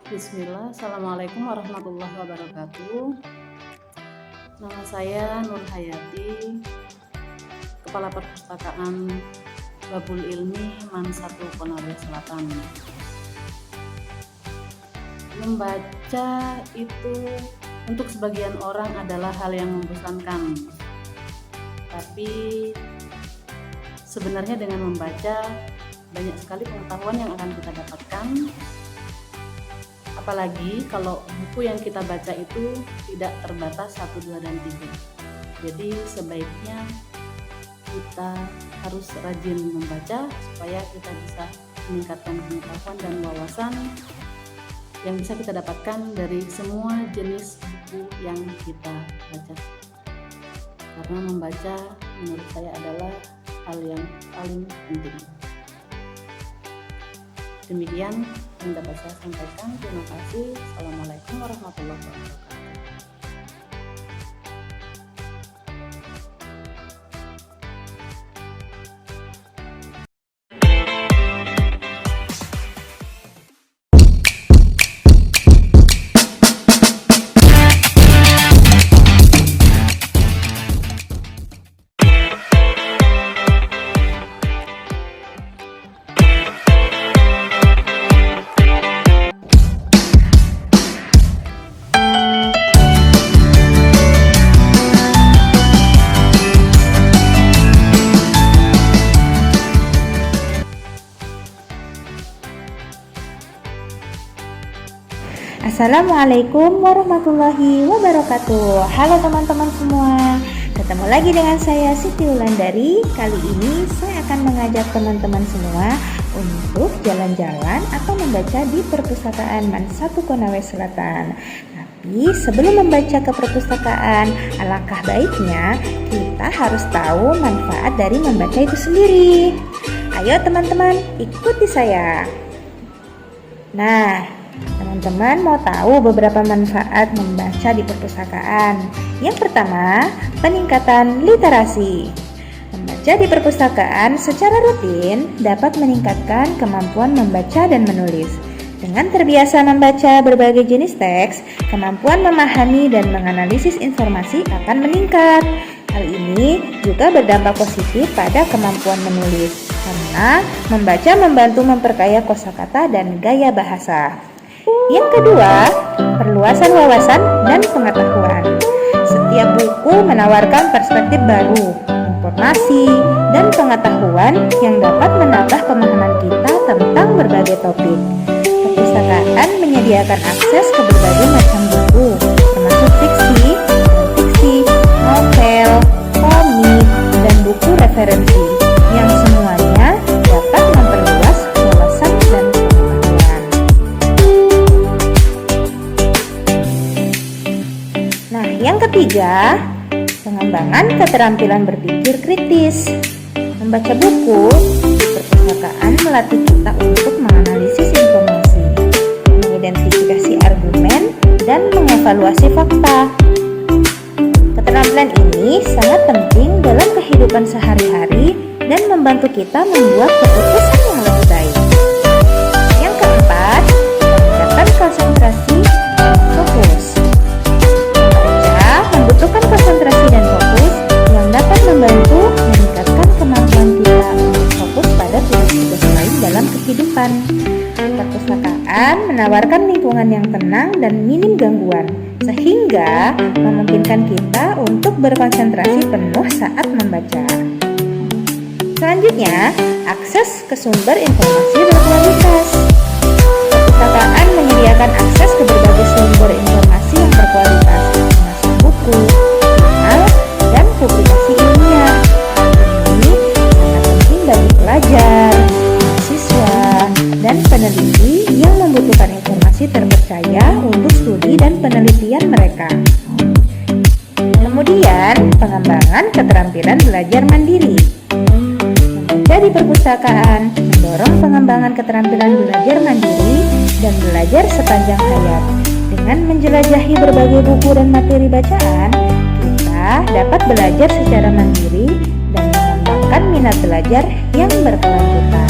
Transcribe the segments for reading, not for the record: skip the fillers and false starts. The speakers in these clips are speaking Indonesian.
Bismillah, Assalamualaikum warahmatullahi wabarakatuh. Nama saya Nur Hayati, Kepala Perpustakaan Babul Ilmi Man 1 Konawe Selatan. Membaca itu untuk sebagian orang adalah hal yang membosankan, tapi sebenarnya dengan membaca banyak sekali pengetahuan yang akan kita dapatkan. Apalagi kalau buku yang kita baca itu tidak terbatas 1, 2, dan 3. Jadi sebaiknya kita harus rajin membaca supaya kita bisa meningkatkan pengetahuan dan wawasan yang bisa kita dapatkan dari semua jenis buku yang kita baca. Karena membaca menurut saya adalah hal yang paling penting. Demikian yang dapat saya sampaikan. Terima kasih. Assalamualaikum warahmatullahi wabarakatuh. Assalamualaikum warahmatullahi wabarakatuh. Halo teman-teman semua, ketemu lagi dengan saya Siti Wulandari. Kali ini saya akan mengajak teman-teman semua untuk jalan-jalan atau membaca di perpustakaan Man 1 Konawe Selatan. Tapi sebelum membaca ke perpustakaan, alangkah baiknya kita harus tahu manfaat dari membaca itu sendiri. Ayo teman-teman, ikuti saya. Nah, teman-teman mau tahu beberapa manfaat membaca di perpustakaan. Yang pertama, peningkatan literasi. Membaca di perpustakaan secara rutin dapat meningkatkan kemampuan membaca dan menulis. Dengan terbiasa membaca berbagai jenis teks, kemampuan memahami dan menganalisis informasi akan meningkat. Hal ini juga berdampak positif pada kemampuan menulis, karena membaca membantu memperkaya kosakata dan gaya bahasa. Yang kedua, perluasan wawasan dan pengetahuan. Setiap buku menawarkan perspektif baru, informasi, dan pengetahuan yang dapat menambah pemahaman kita tentang berbagai topik. Perpustakaan menyediakan akses ke berbagai macam buku, termasuk fiksi, non-fiksi, novel, komik, dan buku referensi, yang semuanya dapat memperluas wawasan dan pengetahuan. Nah, yang ketiga, pengembangan keterampilan berpikir kritis. Membaca buku di perpustakaan melatih kita untuk menganalisis informasi, mengidentifikasi argumen, dan mengevaluasi fakta. Keterampilan ini sangat penting dalam kehidupan sehari-hari dan membantu kita membuat keputusan yang lebih baik. Yang keempat, peningkatan konsentrasi dan fokus. Membaca membutuhkan konsentrasi dan fokus yang dapat membantu meningkatkan kemampuan kita untuk fokus pada tugas-tugas lain dalam kehidupan. Perpustakaan menawarkan lingkungan yang tenang dan minim gangguan, sehingga memungkinkan kita untuk berkonsentrasi penuh saat membaca. Selanjutnya, akses ke sumber informasi berkualitas. Perpustakaan menyediakan akses ke berbagai sumber informasi yang berkualitas, termasuk buku, jurnal, dan publikasi ilmiah. Ini sangat penting bagi pelajar, mahasiswa, dan peneliti yang membutuhkan informasi terpercaya untuk studi dan penelitian mereka. Kemudian, pengembangan keterampilan belajar mandiri. Membaca di perpustakaan mendorong pengembangan keterampilan belajar mandiri dan belajar sepanjang hayat. Dengan menjelajahi berbagai buku dan materi bacaan, kita dapat belajar secara mandiri dan mengembangkan minat belajar yang berkelanjutan.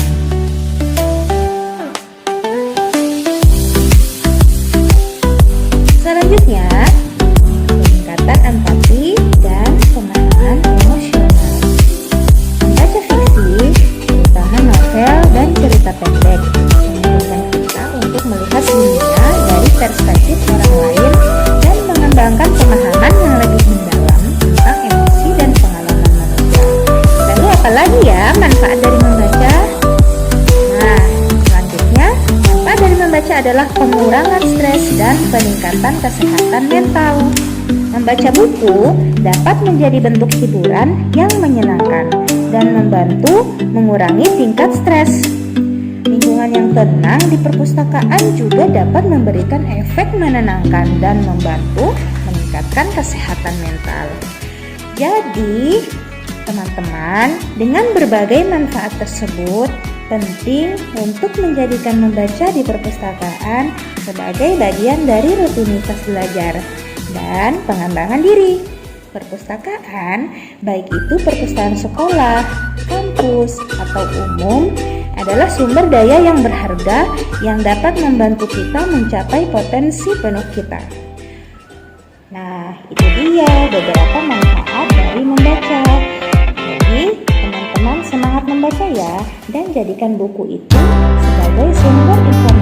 membaca adalah pengurangan stres dan peningkatan kesehatan mental. Membaca buku dapat menjadi bentuk hiburan yang menyenangkan dan membantu mengurangi tingkat stres. Lingkungan yang tenang di perpustakaan juga dapat memberikan efek menenangkan dan membantu meningkatkan kesehatan mental. Jadi, teman-teman, dengan berbagai manfaat tersebut, penting untuk menjadikan membaca di perpustakaan sebagai bagian dari rutinitas belajar dan pengembangan diri. Perpustakaan, baik itu perpustakaan sekolah, kampus, atau umum, adalah sumber daya yang berharga yang dapat membantu kita mencapai potensi penuh kita. Nah, itu dia beberapa manfaat dari membaca. Jadi, teman-teman semangat membaca ya, dan jadikan buku itu sebagai sumber informasi